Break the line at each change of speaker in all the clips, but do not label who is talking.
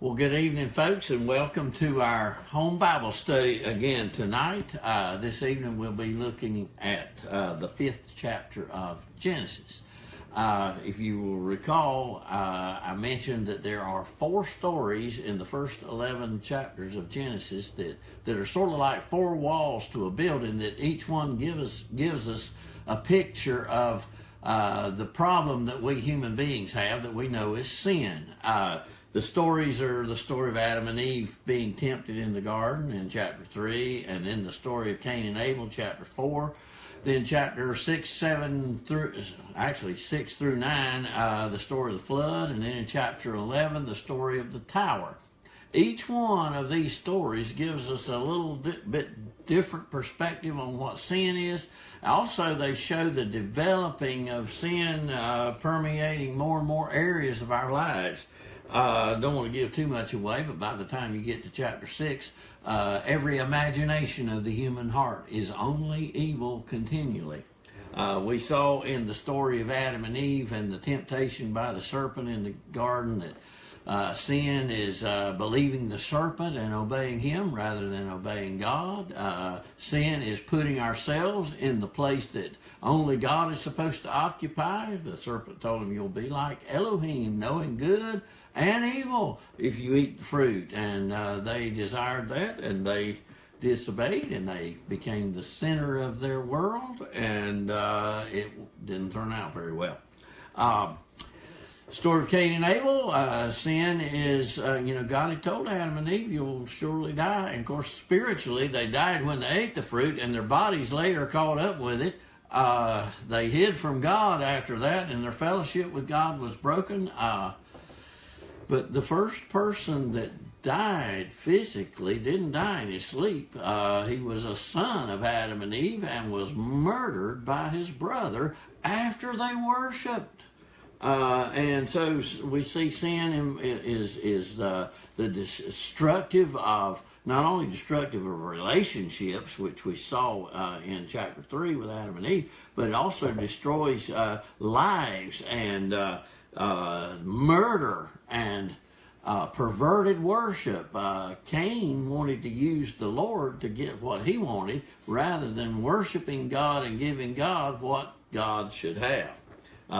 Well, good evening, folks, and welcome to our home Bible study again tonight. This evening we'll be looking at the 5th chapter of Genesis. If you will recall, I mentioned that there are 4 stories in the first 11 chapters of Genesis that are sort of like 4 walls to a building, that each one gives us a picture of the problem that we human beings have that we know is sin. The stories are the story of Adam and Eve being tempted in the garden in chapter 3, and then the story of Cain and Abel, chapter 4. Then chapter 6 through 9, the story of the flood, and then in chapter 11, the story of the tower. Each one of these stories gives us a little bit different perspective on what sin is. Also, they show the developing of sin permeating more and more areas of our lives. Don't want to give too much away, but by the time you get to chapter 6, every imagination of the human heart is only evil continually. We saw in the story of Adam and Eve and the temptation by the serpent in the garden that sin is believing the serpent and obeying him rather than obeying God. Sin is putting ourselves in the place that only God is supposed to occupy. The serpent told him, "You'll be like Elohim, knowing good and evil if you eat the fruit." And they desired that, and they disobeyed, and they became the center of their world, and it didn't turn out very well. Story of Cain and Abel, sin is, God had told Adam and Eve, "You'll surely die." And of course, spiritually, they died when they ate the fruit, and their bodies later caught up with it. They hid from God after that, and their fellowship with God was broken. But the first person that died physically didn't die in his sleep. He was a son of Adam and Eve and was murdered by his brother after they worshipped. And so we see sin is the destructive of, not only destructive of relationships, which we saw in chapter 3 with Adam and Eve, but it also destroys lives and murder and perverted worship. Cain wanted to use the Lord to get what he wanted rather than worshiping God and giving God what God should have.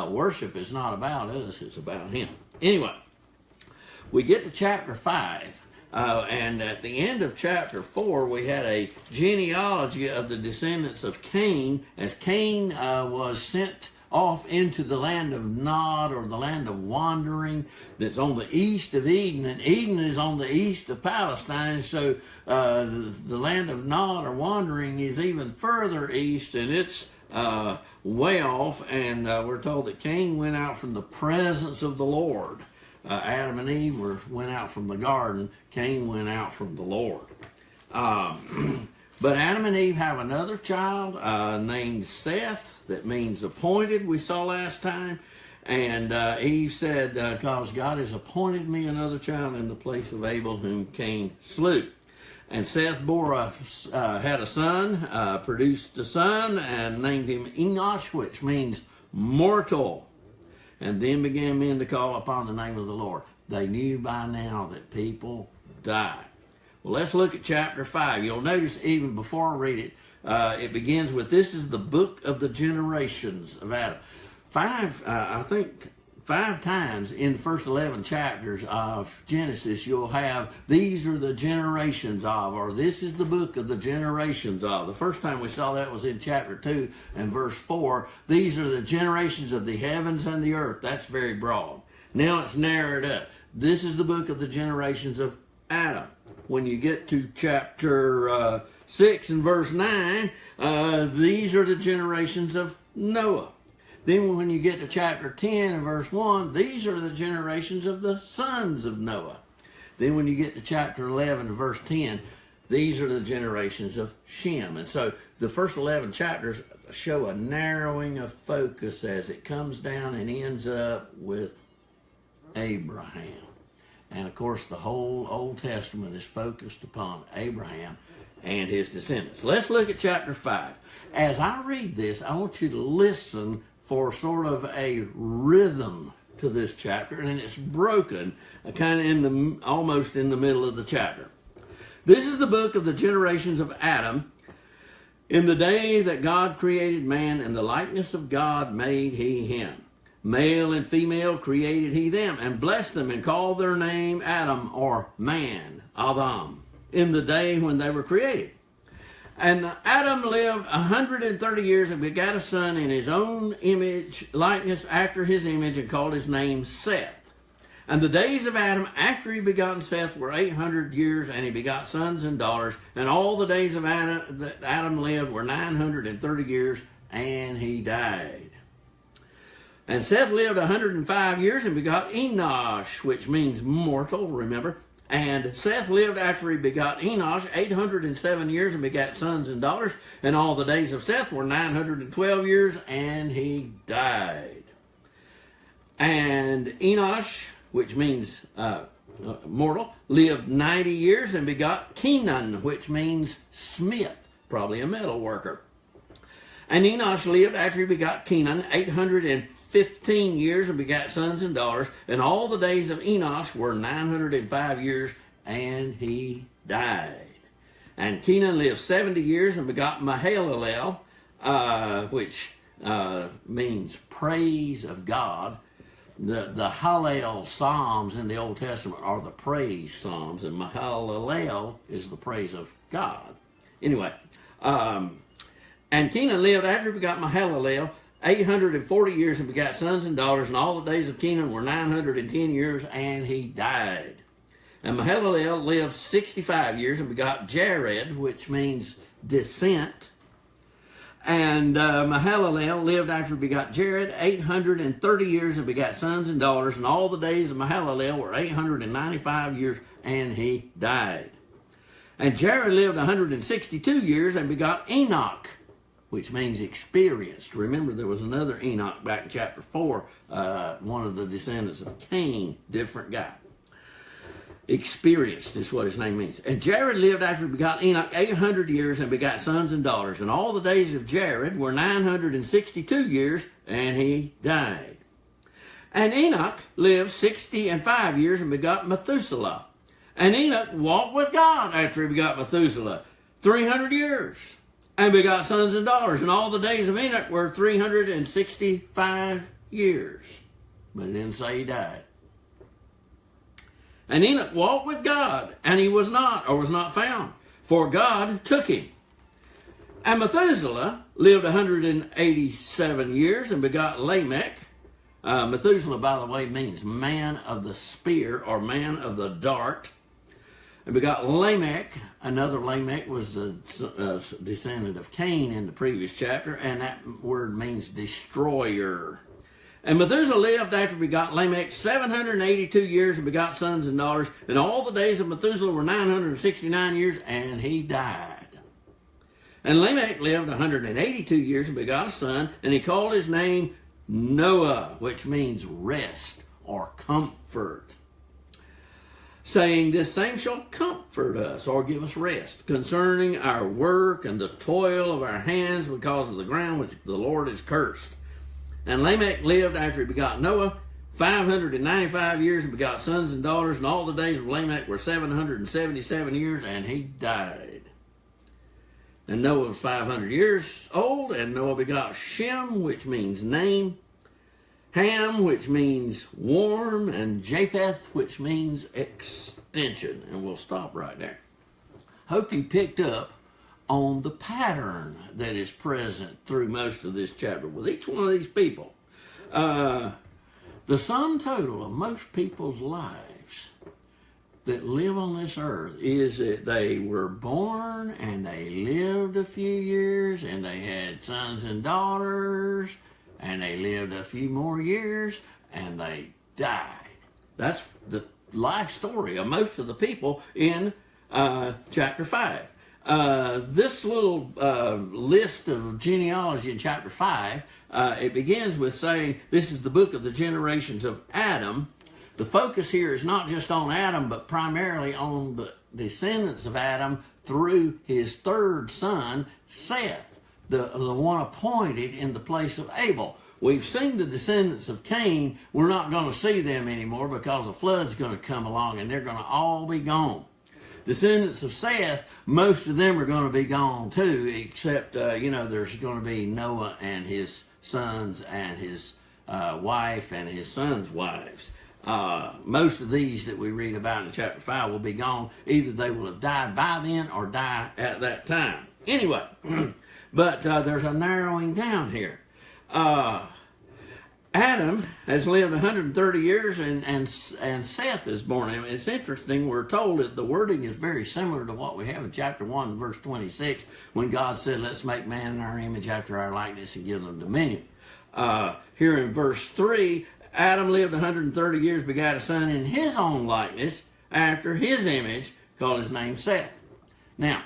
Worship is not about us, it's about him. Anyway, we get to chapter 5, and at the end of chapter 4, we had a genealogy of the descendants of Cain, as Cain was sent off into the land of Nod, or the land of wandering, that's on the east of Eden, and Eden is on the east of Palestine, so the land of Nod, or wandering, is even further east, and it's way off, and we're told that Cain went out from the presence of the Lord. Adam and Eve went out from the garden. Cain went out from the Lord. But Adam and Eve have another child named Seth, that means appointed, we saw last time. And Eve said, "Because God has appointed me another child in the place of Abel, whom Cain slew." And Seth had a son, produced a son, and named him Enosh, which means mortal. And then began men to call upon the name of the Lord. They knew by now that people die. Well, let's look at chapter 5. You'll notice even before I read it, it begins with, "This is the book of the generations of Adam." I think 5 times in the first 11 chapters of Genesis, you'll have, "These are the generations of," or "This is the book of the generations of." The first time we saw that was in chapter 2 and verse 4. "These are the generations of the heavens and the earth." That's very broad. Now it's narrowed up. "This is the book of the generations of Adam." When you get to chapter 6 and verse 9, "These are the generations of Noah." Then when you get to chapter 10 and verse 1, "These are the generations of the sons of Noah." Then when you get to chapter 11 and verse 10, "These are the generations of Shem." And so the first 11 chapters show a narrowing of focus as it comes down and ends up with Abraham. And of course, the whole Old Testament is focused upon Abraham and his descendants. Let's look at chapter 5. As I read this, I want you to listen for sort of a rhythm to this chapter, and it's broken kind of almost in the middle of the chapter. This is the book of the generations of Adam. In the day that God created man, in the likeness of God made he him. Male and female created he them, and blessed them, and called their name Adam, or man, Adam, in the day when they were created. And Adam lived 130 years and begat a son in his own image, likeness after his image, and called his name Seth. And the days of Adam after he begot Seth were 800 years, and he begot sons and daughters. And all the days of Adam that Adam lived were 930 years, and he died. And Seth lived 105 years and begot Enosh, which means mortal, remember. And Seth lived after he begot Enosh 807 years and begat sons and daughters. And all the days of Seth were 912 years, and he died. And Enosh, which means mortal, lived 90 years and begot Kenan, which means smith, probably a metal worker. And Enosh lived after he begot Kenan 815 years and begat sons and daughters. And all the days of Enosh were 905 years, and he died. And Kenan lived 70 years and begot Mahalalel, which means praise of God. The Hallel Psalms in the Old Testament are the praise Psalms, and Mahalalel is the praise of God. Anyway, and Kenan lived after he begot Mahalalel 840 years and begat sons and daughters, and all the days of Kenan were 910 years, and he died. And Mahalalel lived 65 years and begot Jared, which means descent. And Mahalalel lived after he begot Jared 830 years and begat sons and daughters, and all the days of Mahalalel were 895 years, and he died. And Jared lived 162 years and begot Enoch, which means experienced. Remember, there was another Enoch back in chapter 4, one of the descendants of Cain, different guy. Experienced is what his name means. And Jared lived after he begot Enoch 800 years and begot sons and daughters. And all the days of Jared were 962 years, and he died. And Enoch lived 65 years and begot Methuselah. And Enoch walked with God after he begot Methuselah 300 years and begot sons and daughters. And all the days of Enoch were 365 years. But it didn't say he died. And Enoch walked with God, and he was not, or was not found, for God took him. And Methuselah lived 187 years and begot Lamech. Methuselah, by the way, means man of the spear, or man of the dart. And begot Lamech. Another Lamech was the descendant of Cain in the previous chapter, and that word means destroyer. And Methuselah lived after he begot Lamech 782 years and begot sons and daughters. And all the days of Methuselah were 969 years, and he died. And Lamech lived 182 years and begot a son, and he called his name Noah, which means rest or comfort, saying, "This same shall comfort us," or give us rest, "concerning our work and the toil of our hands, because of the ground which the Lord has cursed." And Lamech lived after he begot Noah 595 years and begot sons and daughters, and all the days of Lamech were 777 years, and he died. And Noah was 500 years old, and Noah begot Shem, which means name, Ham, which means warm, and Japheth, which means extension. And we'll stop right there. Hope you picked up on the pattern that is present through most of this chapter with each one of these people. The sum total of most people's lives that live on this earth is that they were born and they lived a few years and they had sons and daughters and they lived a few more years and they died. That's the life story of most of the people in chapter 5. This little list of genealogy in chapter 5, it begins with saying this is the book of the generations of Adam. The focus here is not just on Adam, but primarily on the descendants of Adam through his third son, Seth, the one appointed in the place of Abel. we've seen the descendants of Cain. We're not going to see them anymore because the flood's going to come along and they're going to all be gone. Descendants of Seth, most of them are going to be gone too, except, there's going to be Noah and his sons and his wife and his sons' wives. Most of these that we read about in chapter 5 will be gone. Either they will have died by then or die at that time. Anyway, but there's a narrowing down here. Adam has lived 130 years and Seth is born. And it's interesting, we're told that the wording is very similar to what we have in chapter 1, verse 26, when God said, let's make man in our image after our likeness and give them dominion. Here in verse 3, Adam lived 130 years, begat a son in his own likeness, after his image, called his name Seth. Now,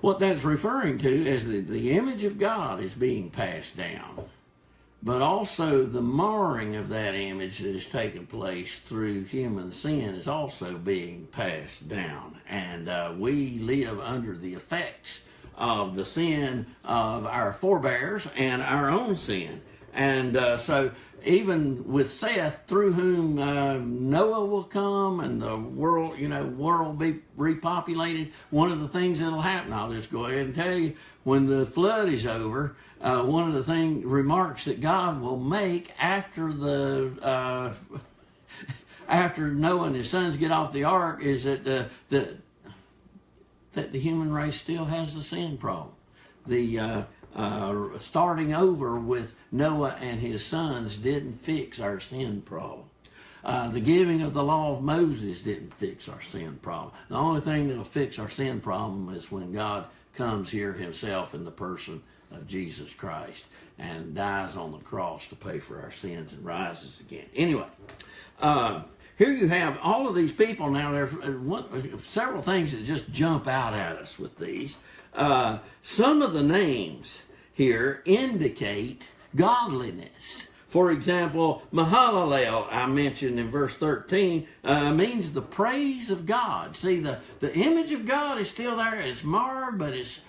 what that's referring to is that the image of God is being passed down, but also the marring of that image that has taken place through human sin is also being passed down. And we live under the effects of the sin of our forebears and our own sin. And so even with Seth, through whom Noah will come and the world will be repopulated, one of the things that'll happen, I'll just go ahead and tell you, when the flood is over, one of the remarks that God will make after after Noah and his sons get off the ark is that the human race still has the sin problem. Starting over with Noah and his sons didn't fix our sin problem. The giving of the law of Moses didn't fix our sin problem. The only thing that'll fix our sin problem is when God comes here himself in the person of Jesus Christ and dies on the cross to pay for our sins and rises again. Anyway, here you have all of these people. Now, there's several things that just jump out at us with these. Some of the names here indicate godliness. For example, Mahalalel, I mentioned in verse 13, means the praise of God. See, the image of God is still there. It's marred, but it's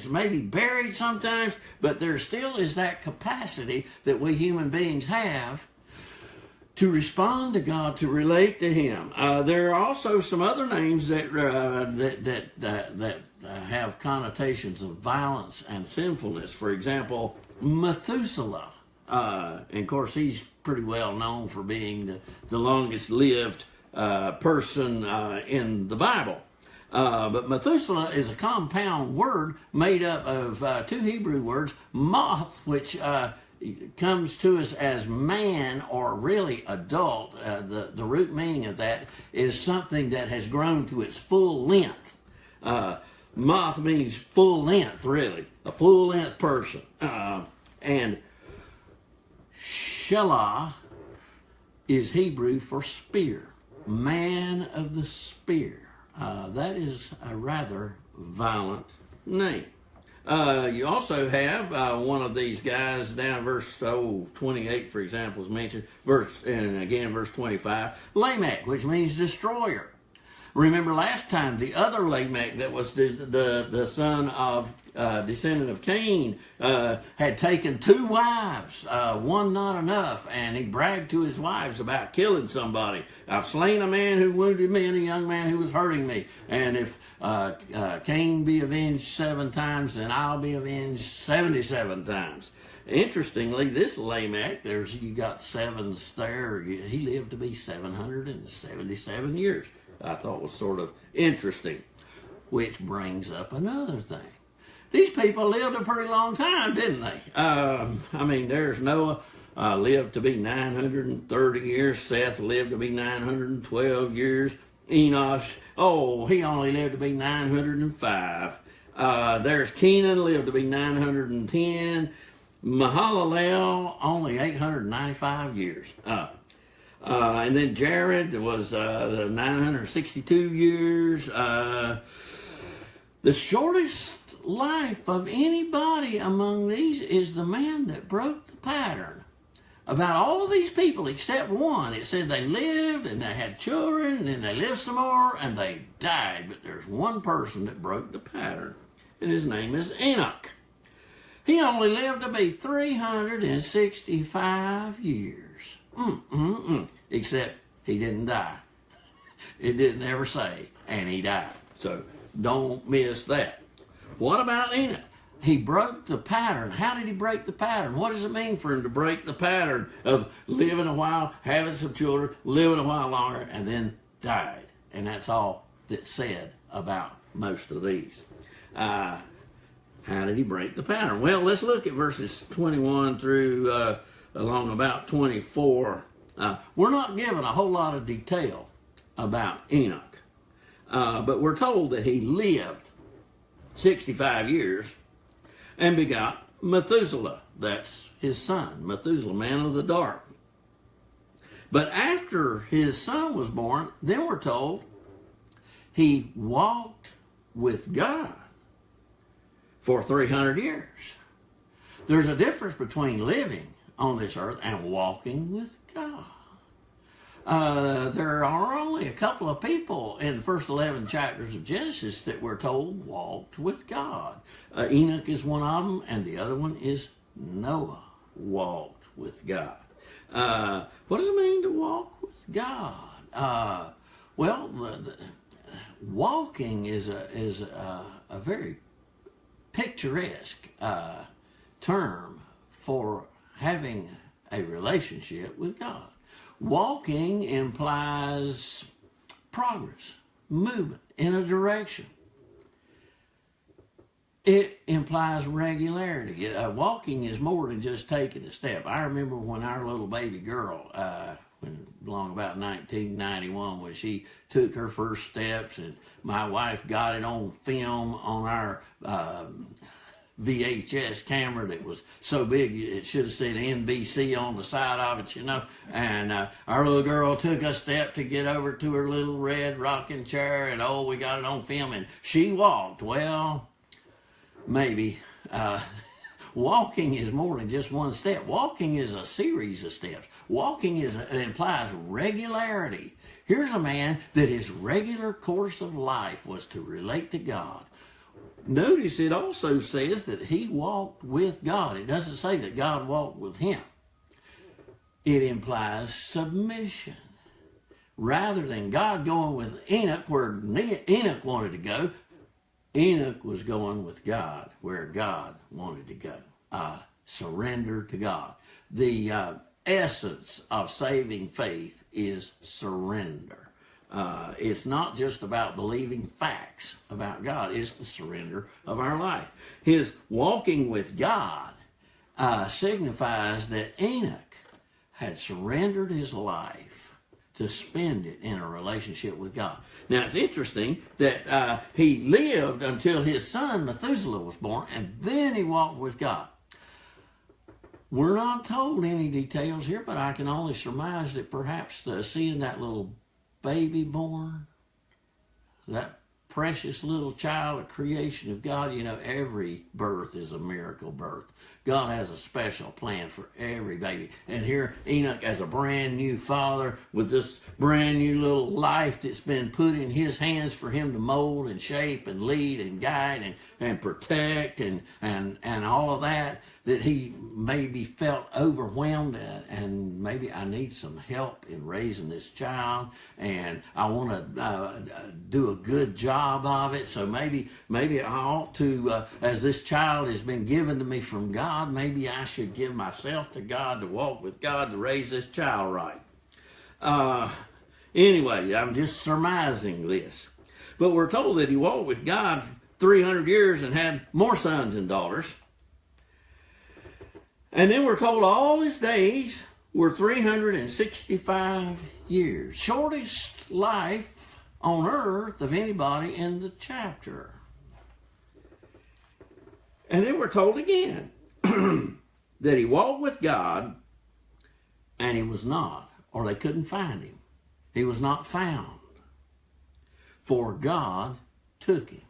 maybe buried sometimes, but there still is that capacity that we human beings have to respond to God, to relate to Him. There are also some other names that have connotations of violence and sinfulness. For example, Methuselah. And of course, he's pretty well known for being the longest lived person in the Bible. But Methuselah is a compound word made up of two Hebrew words, moth, which comes to us as man or really adult. The root meaning of that is something that has grown to its full length. Moth means full length, really, a full length person. And Shelah is Hebrew for spear, man of the spear. That is a rather violent name. You also have one of these guys down verse 28, for example, is mentioned. Verse 25, Lamech, which means destroyer. Remember last time, the other Lamech that was the son of descendant of Cain had taken two wives, one not enough, and he bragged to his wives about killing somebody. I've slain a man who wounded me and a young man who was hurting me. And if Cain be avenged 7 times, then I'll be avenged 77 times. Interestingly, this Lamech, you got sevens there, he lived to be 777 years. I thought was sort of interesting, which brings up another thing. These people lived a pretty long time, didn't they? There's Noah lived to be 930 years. Seth lived to be 912 years. Enosh, he only lived to be 905. There's Kenan, lived to be 910. Mahalalel, only 895 years. And then Jared was 962 years. The shortest life of anybody among these is the man that broke the pattern. About all of these people except one, it said they lived and they had children and then they lived some more and they died. But there's one person that broke the pattern, and his name is Enoch. He only lived to be 365 years. Except he didn't die. It didn't ever say, and he died. So don't miss that. What about Enoch? He broke the pattern. How did he break the pattern? What does it mean for him to break the pattern of living a while, having some children, living a while longer, and then died? And that's all that's said about most of these. How did he break the pattern? Well, let's look at verses 21 through along about 24. We're not given a whole lot of detail about Enoch, but we're told that he lived 65 years and begot Methuselah. That's his son, Methuselah, man of the dark. But after his son was born, then we're told he walked with God for 300 years. There's a difference between living on this earth and walking with God. There are only a couple of people in the first 11 chapters of Genesis that we're told walked with God. Enoch is one of them, and the other one is Noah walked with God. What does it mean to walk with God? Walking is a very picturesque term for having a relationship with God. Walking implies progress, movement in a direction. It implies regularity. Walking is more than just taking a step. I remember when our little baby girl, along about 1991, when she took her first steps, and my wife got it on film on our VHS camera that was so big it should have said NBC on the side of it, you know. And our little girl took a step to get over to her little red rocking chair, and we got it on film, and she walked. Well, maybe. Walking is more than just one step. Walking is a series of steps. Walking implies regularity. Here's a man that his regular course of life was to relate to God. Notice it also says that he walked with God. It doesn't say that God walked with him. It implies submission. Rather than God going with Enoch where Enoch wanted to go, Enoch was going with God where God wanted to go. Surrender to God. The essence of saving faith is surrender. It's not just about believing facts about God. It's the surrender of our life. His walking with God signifies that Enoch had surrendered his life to spend it in a relationship with God. Now, it's interesting that he lived until his son Methuselah was born, and then he walked with God. We're not told any details here, but I can only surmise that perhaps seeing that little baby born, that precious little child, a creation of God. You know, every birth is a miracle birth. God has a special plan for every baby. And here Enoch, as a brand new father with this brand new little life that's been put in his hands for him to mold and shape and lead and guide and protect and all of that, that he maybe felt overwhelmed and maybe I need some help in raising this child, and I want to do a good job of it. So maybe I ought to, as this child has been given to me from God, maybe I should give myself to God to walk with God to raise this child right. Anyway, I'm just surmising this. But we're told that he walked with God 300 years and had more sons and daughters. And then we're told all his days were 365 years. Shortest life on earth of anybody in the chapter. And then we're told again that he walked with God and he was not, or they couldn't find him. He was not found, for God took him.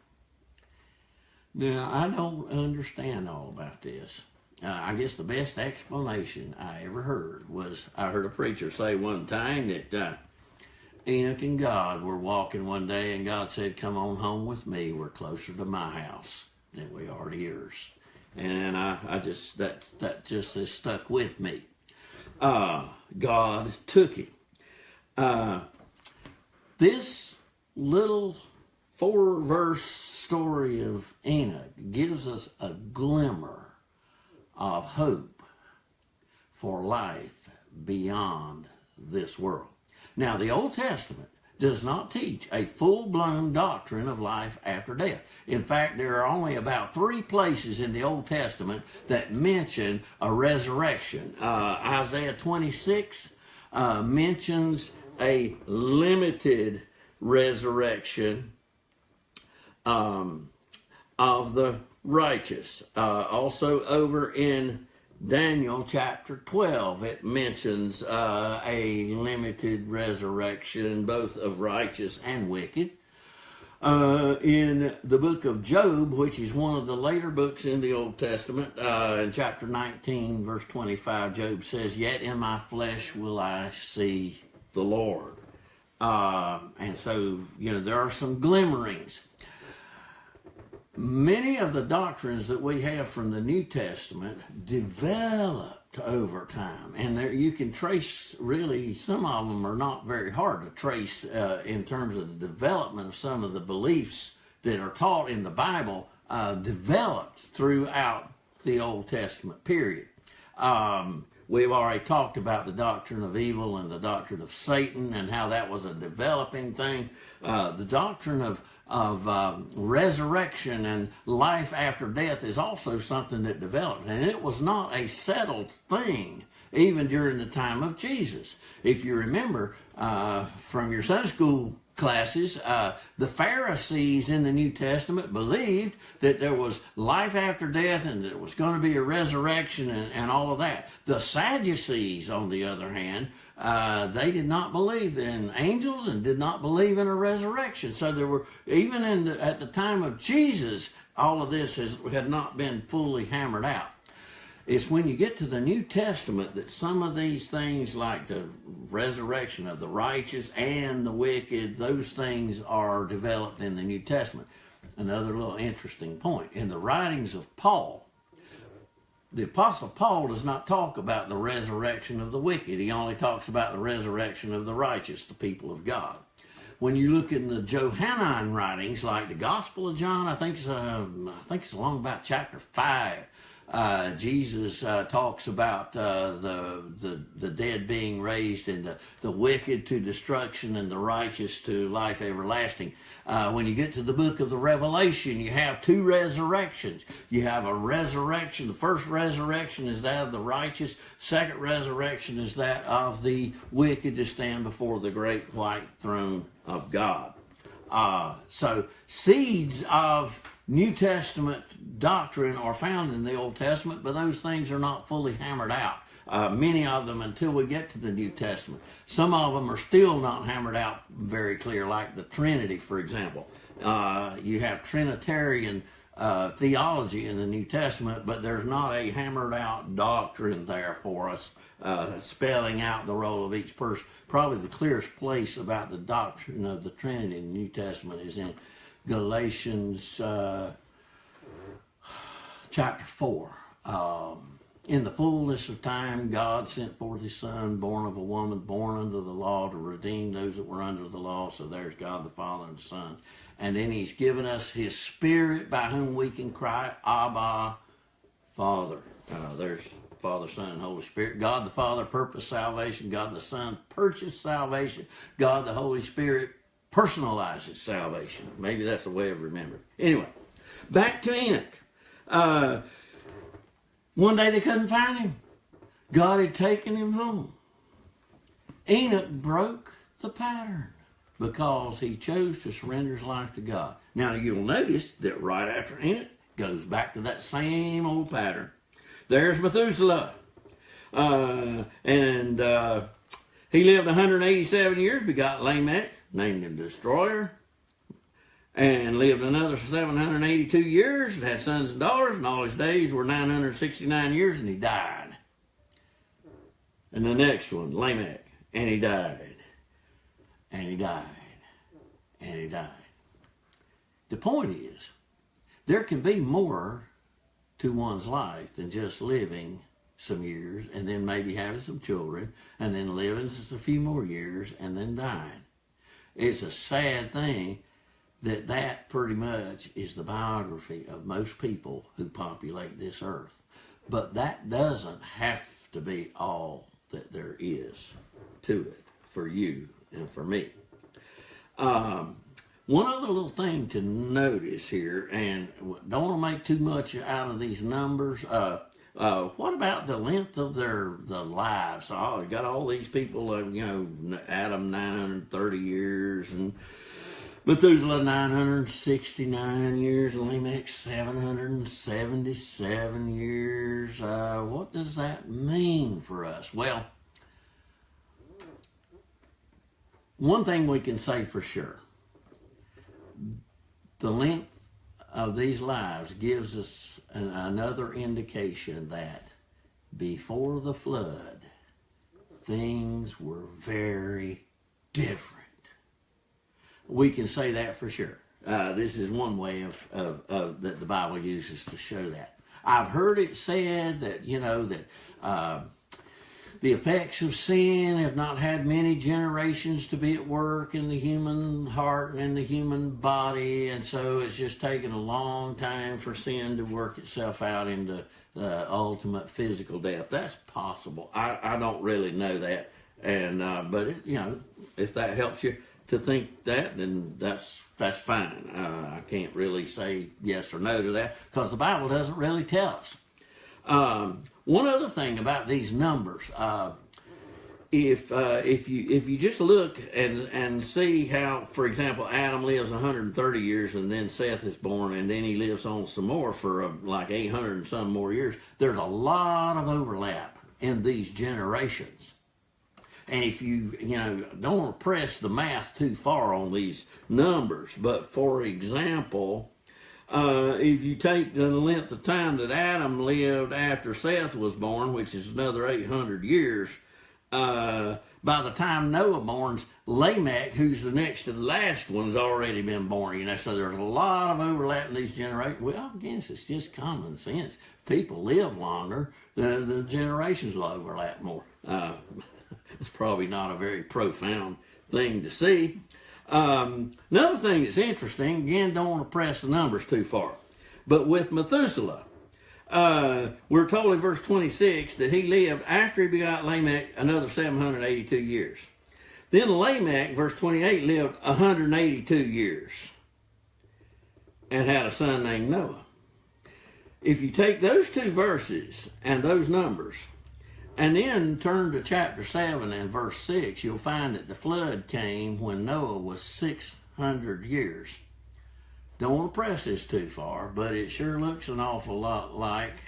Now, I don't understand all about this. I guess the best explanation I ever heard was, I heard a preacher say one time that Enoch and God were walking one day and God said, "Come on home with me. We're closer to my house than we are to yours." And I just, that just has stuck with me. God took him. This little 4-verse story of Enoch gives us a glimmer of hope for life beyond this world. Now, the Old Testament does not teach a full-blown doctrine of life after death. In fact, there are only about 3 places in the Old Testament that mention a resurrection. Isaiah 26 mentions a limited resurrection of the righteous. Also over in Daniel chapter 12, it mentions a limited resurrection both of righteous and wicked. In the book of Job, which is one of the later books in the Old Testament, in chapter 19, verse 25, Job says, "Yet in my flesh will I see the Lord." And so, there are some glimmerings. Many of the doctrines that we have from the New Testament developed over time. And you can trace, really, some of them are not very hard to trace in terms of the development of some of the beliefs that are taught in the Bible, developed throughout the Old Testament period. We've already talked about the doctrine of evil and the doctrine of Satan and how that was a developing thing. The doctrine of resurrection and life after death is also something that developed, and it was not a settled thing even during the time of Jesus. If you remember from your Sunday school classes, the Pharisees in the New Testament believed that there was life after death and there was going to be a resurrection and all of that. The Sadducees, on the other hand, they did not believe in angels and did not believe in a resurrection. So there were, even at the time of Jesus, all of this had not been fully hammered out. It's when you get to the New Testament that some of these things, like the resurrection of the righteous and the wicked, those things are developed in the New Testament. Another little interesting point. In the writings of Paul, the Apostle Paul does not talk about the resurrection of the wicked. He only talks about the resurrection of the righteous, the people of God. When you look in the Johannine writings, like the Gospel of John, I think it's along about chapter 5. Jesus talks about the dead being raised and the wicked to destruction and the righteous to life everlasting. When you get to the book of the Revelation, you have 2 resurrections. You have a resurrection. The first resurrection is that of the righteous. Second resurrection is that of the wicked to stand before the great white throne of God. So seeds of New Testament doctrine are found in the Old Testament, but those things are not fully hammered out. Many of them until we get to the New Testament. Some of them are still not hammered out very clear, like the Trinity, for example. You have Trinitarian theology in the New Testament, but there's not a hammered out doctrine there for us, spelling out the role of each person. Probably the clearest place about the doctrine of the Trinity in the New Testament is in Galatians chapter 4. In the fullness of time, God sent forth his Son, born of a woman, born under the law, to redeem those that were under the law. So there's God the Father and the Son. And then he's given us his Spirit by whom we can cry, Abba, Father. There's Father, Son, and Holy Spirit. God the Father purposed salvation. God the Son purchased salvation. God the Holy Spirit personalizes salvation. Maybe that's a way of remembering. Anyway, back to Enoch. One day they couldn't find him. God had taken him home. Enoch broke the pattern because he chose to surrender his life to God. Now you'll notice that right after Enoch goes back to that same old pattern. There's Methuselah. And he lived 187 years, begot Lamech, named him Destroyer, and lived another 782 years, and had sons and daughters, and all his days were 969 years, and he died. And the next one, Lamech, and he died, and he died, and he died. The point is, there can be more to one's life than just living some years and then maybe having some children and then living just a few more years and then dying. It's a sad thing that pretty much is the biography of most people who populate this earth. But that doesn't have to be all that there is to it for you and for me. One other little thing to notice here, and don't want to make too much out of these numbers. What about the length of the lives? Oh, you got all these people, Adam 930 years, and Methuselah 969 years, and Lamech 777 years. What does that mean for us? Well, one thing we can say for sure, the length of these lives gives us another indication that before the flood, things were very different. We can say that for sure. This is one way of that the Bible uses to show that. I've heard it said that, the effects of sin have not had many generations to be at work in the human heart and in the human body, and so it's just taken a long time for sin to work itself out into ultimate physical death. That's possible. I don't really know that, and but if that helps you to think that, then that's fine. I can't really say yes or no to that because the Bible doesn't really tell us. One other thing about these numbers, if you just look and see how, for example, Adam lives 130 years and then Seth is born and then he lives on some more for like 800 and some more years, there's a lot of overlap in these generations. And if you don't want to press the math too far on these numbers, but for example, if you take the length of time that Adam lived after Seth was born, which is another 800 years, by the time Noah borns, Lamech, who's the next to the last one's already been born. So there's a lot of overlap in these generations. Well, I guess it's just common sense. People live longer, the generations will overlap more. It's probably not a very profound thing to see. Another thing that's interesting, again, don't want to press the numbers too far, but with Methuselah, we're told in verse 26 that he lived after he begot Lamech another 782 years. Then Lamech, verse 28, lived 182 years and had a son named Noah. If you take those two verses and those numbers and then turn to chapter 7 and verse 6, you'll find that the flood came when Noah was 600 years. Don't want to press this too far, but it sure looks an awful lot like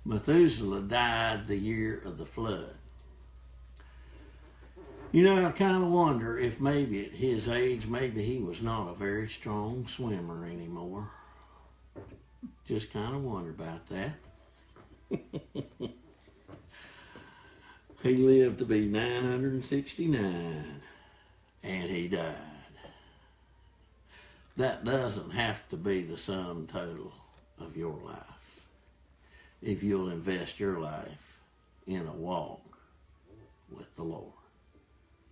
Methuselah died the year of the flood. I kind of wonder if maybe at his age, maybe he was not a very strong swimmer anymore. Just kind of wonder about that. He lived to be 969, and he died. That doesn't have to be the sum total of your life if you'll invest your life in a walk with the Lord.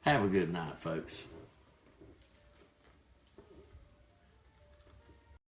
Have a good night, folks.